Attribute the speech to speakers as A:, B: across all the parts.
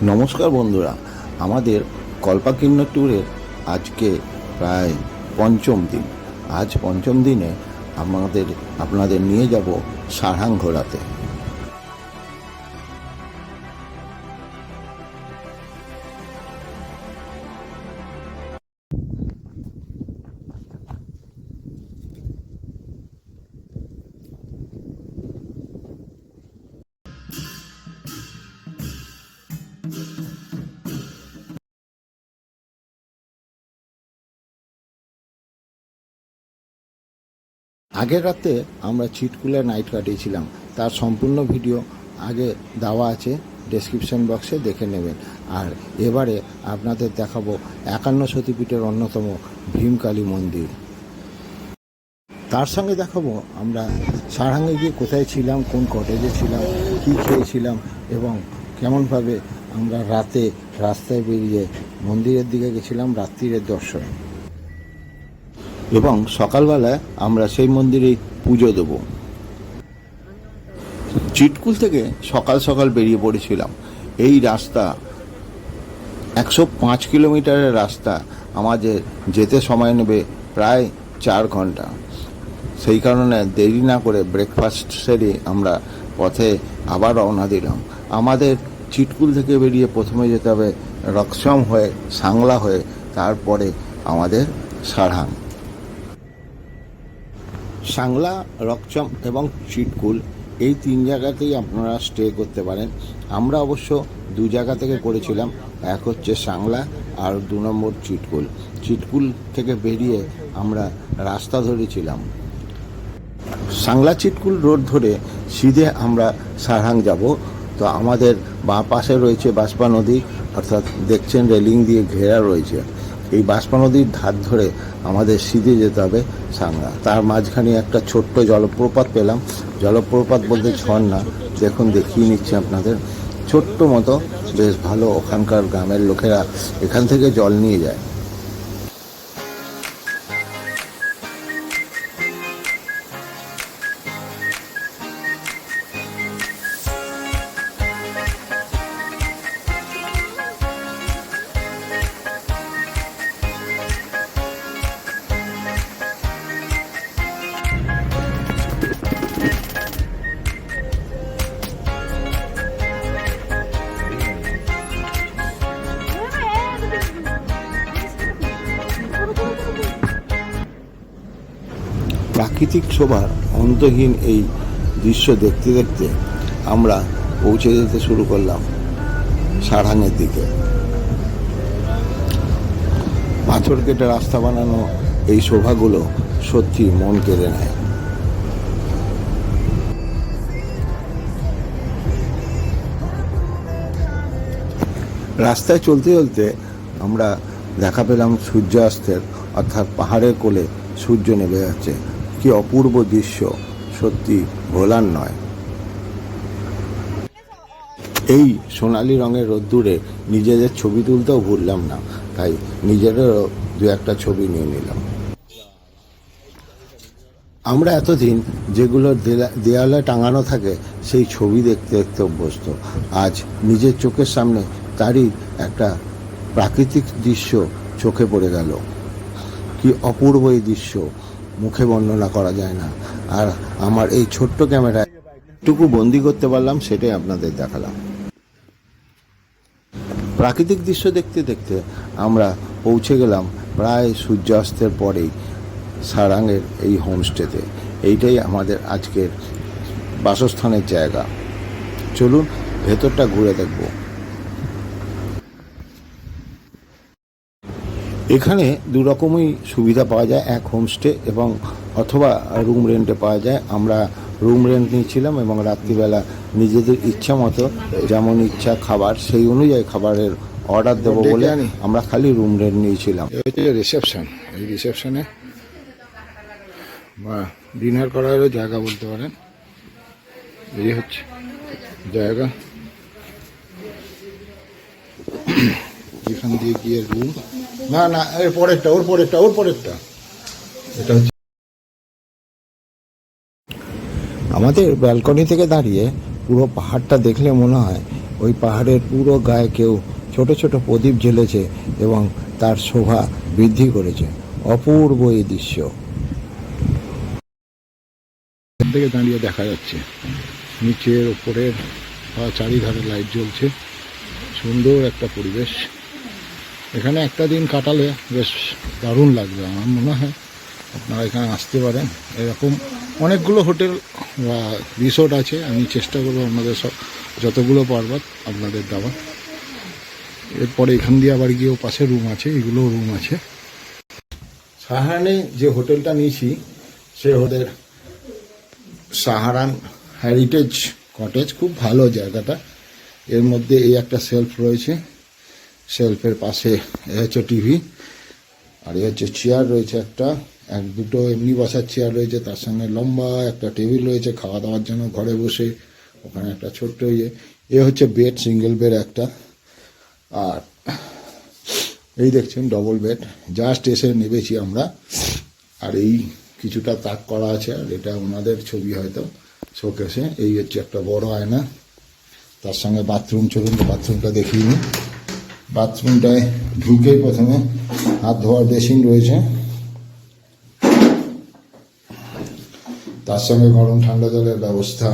A: নমস্কার বন্ধুরা, আমাদের কল্পাকীর্ণ ট্যুরের আজকে প্রায় পঞ্চম দিন। আজ পঞ্চম দিনে আপনাদের নিয়ে যাব সারহাং ঘোরাতে। আগের রাতে আমরা চিটকুলে নাইট কাটিয়েছিলাম, তার সম্পূর্ণ ভিডিও আগে দেওয়া আছে, ডেসক্রিপশন বক্সে দেখে নেবেন। আর এবারে আপনাদের দেখাবো 51 সতীপীঠের অন্যতম ভীমকালী মন্দির। তার সঙ্গে দেখাবো আমরা সারহাঙে গিয়ে কোথায় ছিলাম, কোন কটেজে ছিলাম, কী খেয়েছিলাম এবং কেমনভাবে আমরা রাতে রাস্তায় বেরিয়ে মন্দিরের দিকে গেছিলাম রাত্রিরের দর্শন, এবং সকালবেলায় আমরা সেই মন্দিরেই পুজো দেব। চিটকুল থেকে সকাল সকাল বেরিয়ে পড়েছিলাম। এই রাস্তা 105 কিলোমিটারের রাস্তা, আমাদের যেতে সময় নেবে প্রায় 4 ঘন্টা। সেই কারণে দেরি না করে ব্রেকফাস্ট সেরে আমরা পথে আবার রওনা দিলাম। আমাদের চিটকুল থেকে বেরিয়ে প্রথমে যেতে হবে রকসম হয়ে, সাংলা হয়ে, তারপরে আমাদের সারহাং। সাংলা, রকচম এবং চিটকুল এই 3 জায়গাতেই আপনারা স্টে করতে পারেন। আমরা অবশ্য 2 জায়গা থেকে করেছিলাম, এক হচ্ছে সাংলা আর 2 নম্বর চিটকুল। চিটকুল থেকে বেরিয়ে আমরা রাস্তা ধরেছিলাম সাংলা চিটকুল রোড ধরে সিধে আমরা সারহাং যাব। তো আমাদের বাঁ পাশে রয়েছে বাঁশপা নদী, অর্থাৎ দেখছেন রেলিং দিয়ে ঘেরা রয়েছে। এই বাঁশপা নদীর ধার ধরে আমাদের সিধে যেতে হবে সাংলা। তার মাঝখানে একটা ছোট্ট জলপ্রপাত পেলাম। জলপ্রপাত বলতে ঝর্ণা, দেখুন দেখিয়ে নিচ্ছে আপনাদের। ছোট্ট মতো, বেশ ভালো। ওখানকার গ্রামের লোকেরা এখান থেকে জল নিয়ে যায়। প্রাকৃতিক শোভার অন্তহীন এই দৃশ্য দেখতে দেখতে আমরা পৌঁছে যেতে শুরু করলাম সারহাঙের দিকে। পাথর কেটে রাস্তা বানানো এই শোভাগুলো সত্যি মন কেড়ে নেয়। রাস্তায় চলতে চলতে আমরা দেখা পেলাম সূর্যাস্তের, অর্থাৎ পাহাড়ের কোলে সূর্য নেমে যাচ্ছে। কি অপূর্ব দৃশ্য, সত্যি ভোলার নয়। এই সোনালি রঙের রোদ্দুরে নিজেদের ছবি তুলতেও ভুললাম না, তাই নিজেদেরও 2-1টা ছবি নিয়ে নিলাম। আমরা এতদিন যেগুলো দেয়ালে টাঙানো থাকে সেই ছবি দেখতে দেখতে অভ্যস্ত। আজ নিজের চোখের সামনে তারই একটা প্রাকৃতিক দৃশ্য চোখে পড়ে গেল। কি অপূর্ব এই দৃশ্য, মুখে বর্ণনা করা যায় না। আর আমার এই ছোট্ট ক্যামেরায় টুকু বন্দি করতে পারলাম, সেটাই আপনাদের দেখালাম। প্রাকৃতিক দৃশ্য দেখতে দেখতে আমরা পৌঁছে গেলাম প্রায় সূর্যাস্তের পরেই সারহাঙের এই হোমস্টেতে। এইটাই আমাদের আজকের বাসস্থানের জায়গা। চলুন ভেতরটা ঘুরে দেখব। এখানে 2 রকমই সুবিধা পাওয়া যায়, এক হোমস্টে এবং অথবা রুম রেন্টে পাওয়া যায়। আমরা রুম রেন্ট নিয়েছিলাম এবং রাত্রিবেলা নিজেদের ইচ্ছা মতো যেমন ইচ্ছা খাবার, সেই অনুযায়ী খাবারের অর্ডার দেবো বলে আমরা খালি রুম রেন্ট নিয়েছিলাম। রিসেপশন, এই রিসেপশনে বা ডিনার করারও জায়গা বলতে পারেন। এই হচ্ছে জায়গা, এখান দিয়ে গিয়ে রুম। না না, এর পরেরটা, ওর পরেরটা এটা হচ্ছে। আমাদের ব্যালকনি থেকে দাঁড়িয়ে পুরো পাহাড়টা দেখলে মনে হয় ওই পাহাড়ের পুরো গায়ে কেউ ছোট ছোট প্রদীপ জ্বেলেছে এবং তার শোভা বৃদ্ধি করেছে। অপূর্ব এই দৃশ্য এখান থেকে দাঁড়িয়ে দেখা যাচ্ছে। নিচের ওপরের চারিধারে লাইট জ্বলছে, সুন্দর একটা পরিবেশ। এখানে একটা দিন কাটালে বেশ দারুণ লাগবে। আমার মনে হয় আপনারা এখানে আসতে পারেন। এরকম অনেকগুলো হোটেল বা রিসোর্ট আছে, আমি চেষ্টা করবো আপনাদের সব যতগুলো পারবার আপনাদের দেওয়া। এরপরে এখান দিয়ে আবার গিয়েও পাশে রুম আছে, এগুলো রুম আছে। সাহারানে যে হোটেলটা নিয়েছি সে ওদের সাহারান হেরিটেজ কটেজ, খুব ভালো জায়গাটা। এর মধ্যে এই একটা সেলফ রয়েছে, সেলফের পাশে এ হচ্ছে টিভি, আর এ হচ্ছে চেয়ার রয়েছে একটা, দুটো এমনি বসার চেয়ার রয়েছে, তার সঙ্গে লম্বা একটা টেবিল রয়েছে খাওয়া দাওয়ার জন্য ঘরে বসে। ওখানে একটা ছোট্ট এ হচ্ছে বেড, সিঙ্গেল বেড একটা। আর এই দেখছেন ডবল বেড, জাস্ট এসে নেবেছি আমরা। আর এই কিছুটা তাক করা আছে, আর এটা ওনাদের ছবি হয়তো শোকেসে। এই হচ্ছে একটা বড় আয়না, তার সঙ্গে বাথরুম। চলুন বাথরুমটা দেখিয়ে নিই। বাথরুমটায় ঢুকেই প্রথমে হাত ধোয়ার বেসিন রয়েছে, তার সঙ্গে গরম ঠান্ডা জলের ব্যবস্থা,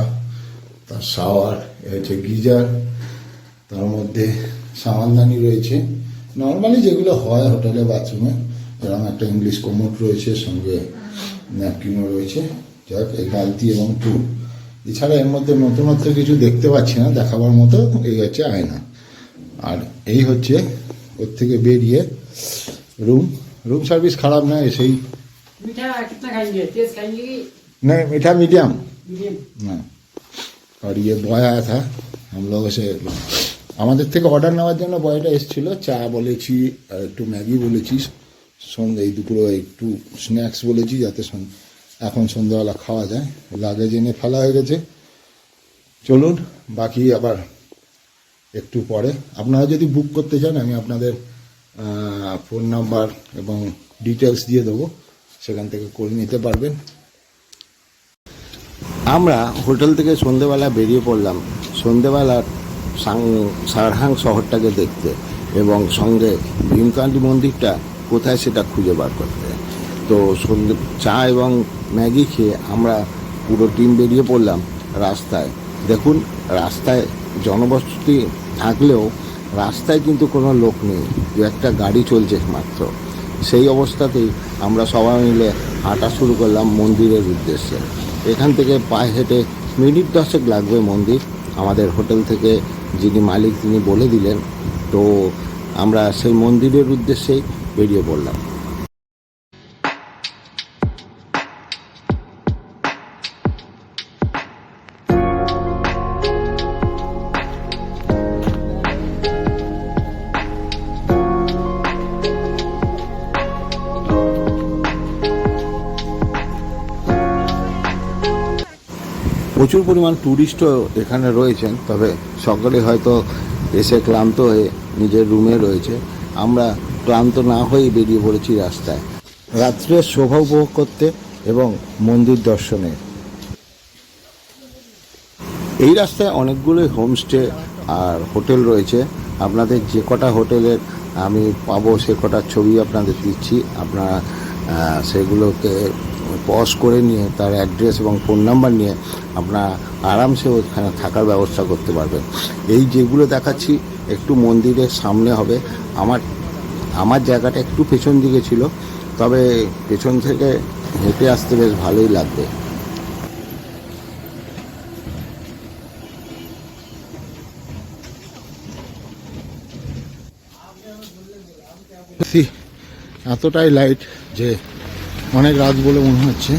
A: তার শাওয়ার, এ হচ্ছে গিজার, তার মধ্যে সামানদানি রয়েছে নর্মালি যেগুলো হয় হোটেলে বাথরুমে। এরকম একটা ইংলিশ কোমোড রয়েছে, সঙ্গে ন্যাপকিনও রয়েছে। যাক, এই বালতি এবং টুল। এছাড়া এর মধ্যে নতুনত্ব কিছু দেখতে পাচ্ছি না দেখাবার মতো। এই হচ্ছে আয়না, আর এই হচ্ছে ওর থেকে বেরিয়ে রুম। রুম সার্ভিস খারাপ না, এসেই नहीं मीठा मीडियम ना। और ये बॉय आया था हम लोग से, আমাদের থেকে অর্ডার নেওয়ার জন্য বয়টা এসেছিল। চা বলেছি, একটু ম্যাগি বলেছি, সন্ধ্যে এই দুপুরে একটু স্ন্যাক্স বলেছি যাতে এখন সন্ধ্যাবেলা খাওয়া যায়। লাগেজ এনে ফেলা হয়ে গেছে। চলুন বাকি আবার একটু পরে। আপনারা যদি বুক করতে চান আমি আপনাদের ফোন নাম্বার এবং ডিটেলস দিয়ে দেবো, সেখান থেকে করে নিতে পারবেন। আমরা হোটেল থেকে সন্ধেবেলা বেরিয়ে পড়লাম সন্ধেবেলার সারহাং শহরটাকে দেখতে, এবং সঙ্গে ভীমকান্তি মন্দিরটা কোথায় সেটা খুঁজে বার করতে। তো সন্ধে চা এবং ম্যাগি খেয়ে আমরা পুরো টিম বেরিয়ে পড়লাম রাস্তায়। দেখুন, রাস্তায় জনবসতি থাকলেও রাস্তায় কিন্তু কোনো লোক নেই, দু একটা গাড়ি চলছে মাত্র। সেই অবস্থাতেই আমরা সবাই মিলে হাঁটা শুরু করলাম মন্দিরের উদ্দেশ্যে। এখান থেকে পায়ে হেঁটে মিনিট 10 লাগবে মন্দির। আমাদের হোটেল থেকে যিনি মালিক তিনি বলে দিলেন। তো আমরা সেই মন্দিরের উদ্দেশ্যেই বেরিয়ে পড়লাম। প্রচুর পরিমাণ ট্যুরিস্টও এখানে রয়েছেন, তবে সকলে হয়তো এসে ক্লান্ত হয়ে নিজের রুমে রয়েছে। আমরা ক্লান্ত না হয়েই বেরিয়ে পড়েছি রাস্তায় রাত্রের শোভা উপভোগ করতে এবং মন্দির দর্শনে। এই রাস্তায় অনেকগুলোই হোমস্টে আর হোটেল রয়েছে। আপনাদের যে কটা হোটেলের আমি পাবো সে কটার ছবি আপনাদের দিচ্ছি, আপনারা সেগুলোকে পজ করে নিয়ে তার অ্যাড্রেস এবং ফোন নাম্বার নিয়ে আপনারা আরামসে ওখানে থাকার ব্যবস্থা করতে পারবেন। এই যেগুলো দেখাচ্ছি একটু মন্দিরের সামনে হবে। আমার জায়গাটা একটু পেছন দিকে ছিল, তবে পেছন থেকে হেঁটে আসতে বেশ ভালোই লাগবে। এতটাই লাইট যে অনেক রাত বলে মনে হচ্ছে।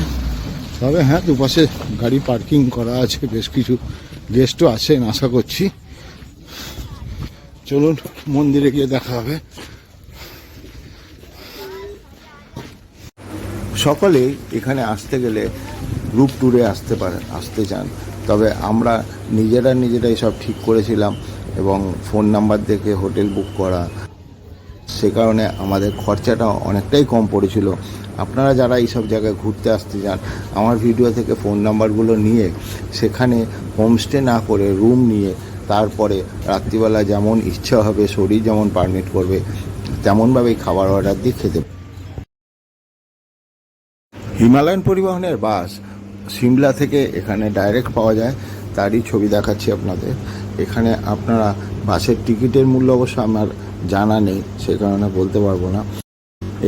A: তবে হ্যাঁ, দুপাশে গাড়ি পার্কিং করা আছে, বেশ কিছু গেস্টও আছেন আশা করছি। চলুন মন্দিরে গিয়ে দেখা হবে। সকলেই এখানে আসতে গেলে গ্রুপ ট্যুরে আসতে চান, তবে আমরা নিজেরাই সব ঠিক করেছিলাম এবং ফোন নাম্বার দেখে হোটেল বুক করা, সে কারণে আমাদের খরচাটা অনেকটাই কম পড়েছিল। আপনারা যারা এইসব জায়গায় ঘুরতে আসতে চান, আমার ভিডিও থেকে ফোন নাম্বারগুলো নিয়ে সেখানে হোমস্টে না করে রুম নিয়ে তারপরে রাত্রিবেলা যেমন ইচ্ছা হবে, শরীর যেমন পারমিট করবে তেমনভাবেই খাবার অর্ডার দিয়ে খেতে। হিমালয়ান পরিবহনের বাস সিমলা থেকে এখানে ডাইরেক্ট পাওয়া যায়, তারই ছবি দেখাচ্ছি আপনাদের। এখানে আপনারা বাসের টিকিটের মূল্য অবশ্য আমার জানা নেই, সে কারণে বলতে পারবো না।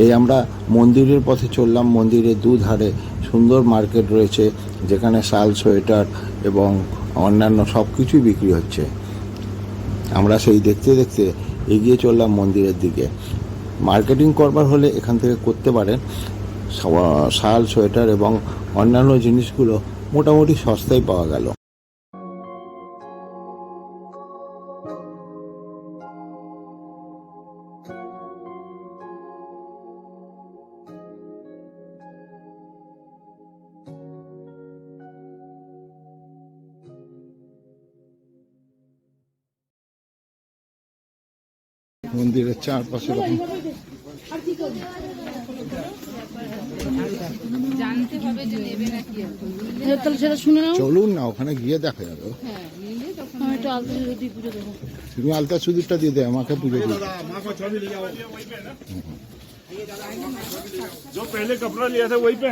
A: এই আমরা মন্দিরের পথে চললাম। মন্দিরের দুধারে সুন্দর মার্কেট রয়েছে, যেখানে শাল, সোয়েটার এবং অন্যান্য সব কিছুই বিক্রি হচ্ছে। আমরা সেই দেখতে দেখতে এগিয়ে চললাম মন্দিরের দিকে। মার্কেটিং করবার হলে এখান থেকে করতে পারেন। শাল, সোয়েটার এবং অন্যান্য জিনিসগুলো মোটামুটি সস্তায় পাওয়া গেল। মন্দিরের চারপাশে
B: জানতে হবে যে নেবে নাকি, তাহলে সেটা শুনে নাও।
A: চলুন না, ওখানে গিয়ে দেখা যাবে। তুমি আলতা সিঁদুরটা দিয়ে দে, আমাকে পুজো দিও।
C: जो पहले कपड़ा लिया था वही पे।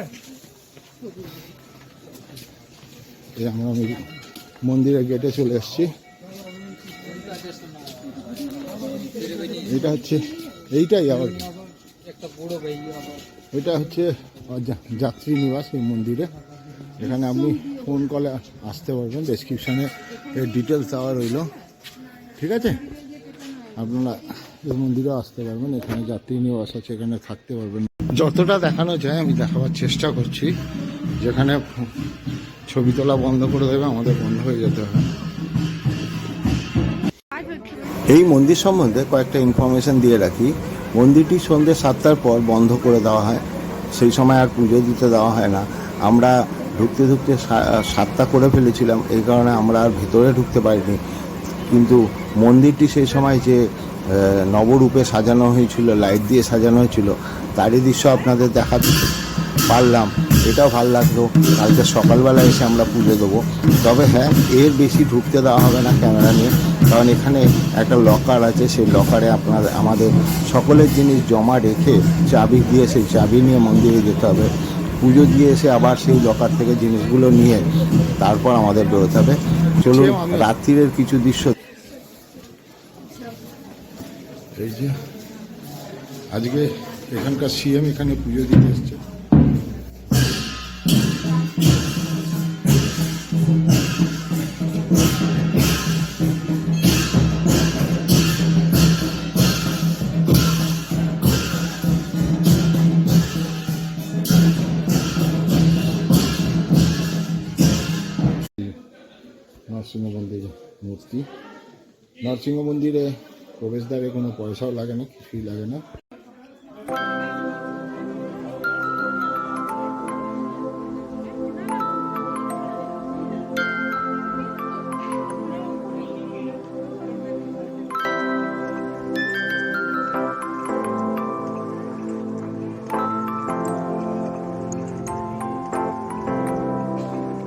A: আমরা মন্দিরের গেটে চলে এসেছি। এটা হচ্ছে এইটাই আবার এটা হচ্ছে যাত্রী নিবাস এই মন্দিরে। এখানে আপনি ফোন কলে আসতে পারবেন, ডেসক্রিপশানে এর ডিটেলস দেওয়া রইল, ঠিক আছে? আপনারা এই মন্দিরেও আসতে পারবেন। এখানে যাত্রী নিবাস আছে, এখানে থাকতে পারবেন। যতটা দেখানো যায় আমি দেখাবার চেষ্টা করছি। যেখানে ছবি তোলা বন্ধ করে দেবে, আমাদের বন্ধ হয়ে যেতে হবে। এই মন্দির সম্বন্ধে কয়েকটা ইনফরমেশন দিয়ে রাখি। মন্দিরটি সন্ধ্যে 7টার পর বন্ধ করে দেওয়া হয়, সেই সময় আর পুজো দিতে দেওয়া হয় না। আমরা ঢুকতে ঢুকতে 7টা করে ফেলেছিলাম, এই কারণে আমরা আর ভিতরে ঢুকতে পারিনি। কিন্তু মন্দিরটি সেই সময় যে নবরূপে সাজানো হয়েছিল, লাইট দিয়ে সাজানো হয়েছিল, তারই দৃশ্য আপনাদের দেখাতে পারলাম। এটাও ভালো লাগলো। কালকে সকালবেলা এসে আমরা পুজো দেবো। তবে হ্যাঁ, এর বেশি ঢুকতে দেওয়া হবে না ক্যামেরা নিয়ে, কারণ এখানে একটা লকার আছে। সেই লকারে আমাদের সকলের জিনিস জমা রেখে চাবি দিয়ে সেই চাবি নিয়ে মন্দিরে যেতে হবে। পুজো দিয়ে এসে আবার সেই লকার থেকে জিনিসগুলো নিয়ে তারপর আমাদের বেরোতে হবে। চলুন রাত্রিরের কিছু দৃশ্য। এই যে আজকে এখানকার সিএম এখানে পুজো দিতে এসছে। নরসিংহ মন্দিরের মূর্তি। নরসিংহ মন্দিরে প্রবেশদ্বারে কোনো পয়সাও লাগে না, কিছুই লাগে না।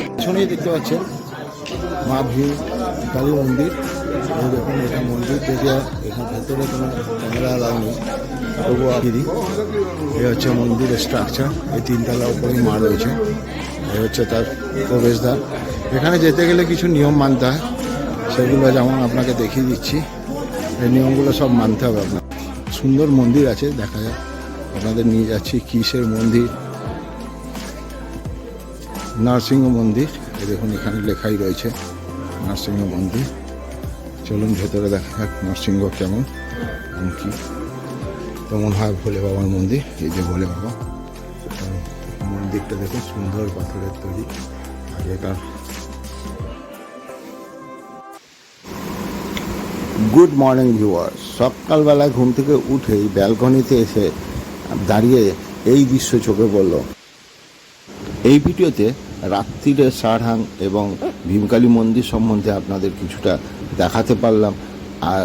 A: পেছনেই দেখতে পাচ্ছেন মা ভীম কালী মন্দির। এই দেখুন, এটা মন্দির থেকে এখানে ভেতরে কোনো ক্যামেরা অ্যালাউ নেই, তবুও আপনি এ হচ্ছে মন্দিরের স্ট্রাকচার। এই 3তলা উপরেই মা রয়েছে, এ হচ্ছে তার প্রবেশদ্বার। এখানে যেতে গেলে কিছু নিয়ম মানতে হয়, সেগুলো যেমন আপনাকে দেখিয়ে দিচ্ছি। এই নিয়মগুলো সব মানতে হবে আপনার। সুন্দর মন্দির আছে, দেখা যায়। আপনাদের নিয়ে যাচ্ছি কিসের মন্দির, নরসিংহ মন্দির। দেখুন এখানে লেখাই রয়েছে নরসিংহ মন্দির। চলুন ভেতরে দেখা যাক নরসিংহ কেমন কি। তো মনে হয় ভোলে বাবার মন্দির। এই যে ভোলে বাবা মন্দিরটা দেখুন, সুন্দর পাথরের তৈরি আগেকার। Good morning viewers. সকালবেলায় ঘুম থেকে উঠেই ব্যালকনিতে এসে দাঁড়িয়ে এই দৃশ্য চোখে পড়ল। এই ভিডিওতে রাত্রিরে সারহাং এবং ভীমকালী মন্দির সম্বন্ধে আপনাদের কিছুটা দেখাতে পারলাম। আর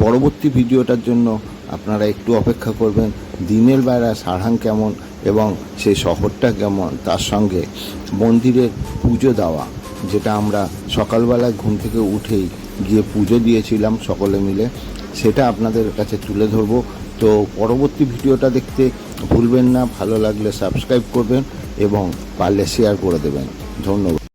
A: পরবর্তী ভিডিওটার জন্য আপনারা একটু অপেক্ষা করবেন। দিনের বেলা সারহাং কেমন এবং সেই শহরটা কেমন, তার সঙ্গে মন্দিরের পুজো দেওয়া, যেটা আমরা সকালবেলায় ঘুম থেকে উঠেই গিয়ে পুজো দিয়েছিলাম সকলে মিলে, সেটা আপনাদের কাছে তুলে ধরবো। তো পরবর্তী ভিডিওটা দেখতে ভুলবেন না, ভালো লাগলে সাবস্ক্রাইব করবেন এবং পারলে শেয়ার করে দেবেন। ধন্যবাদ।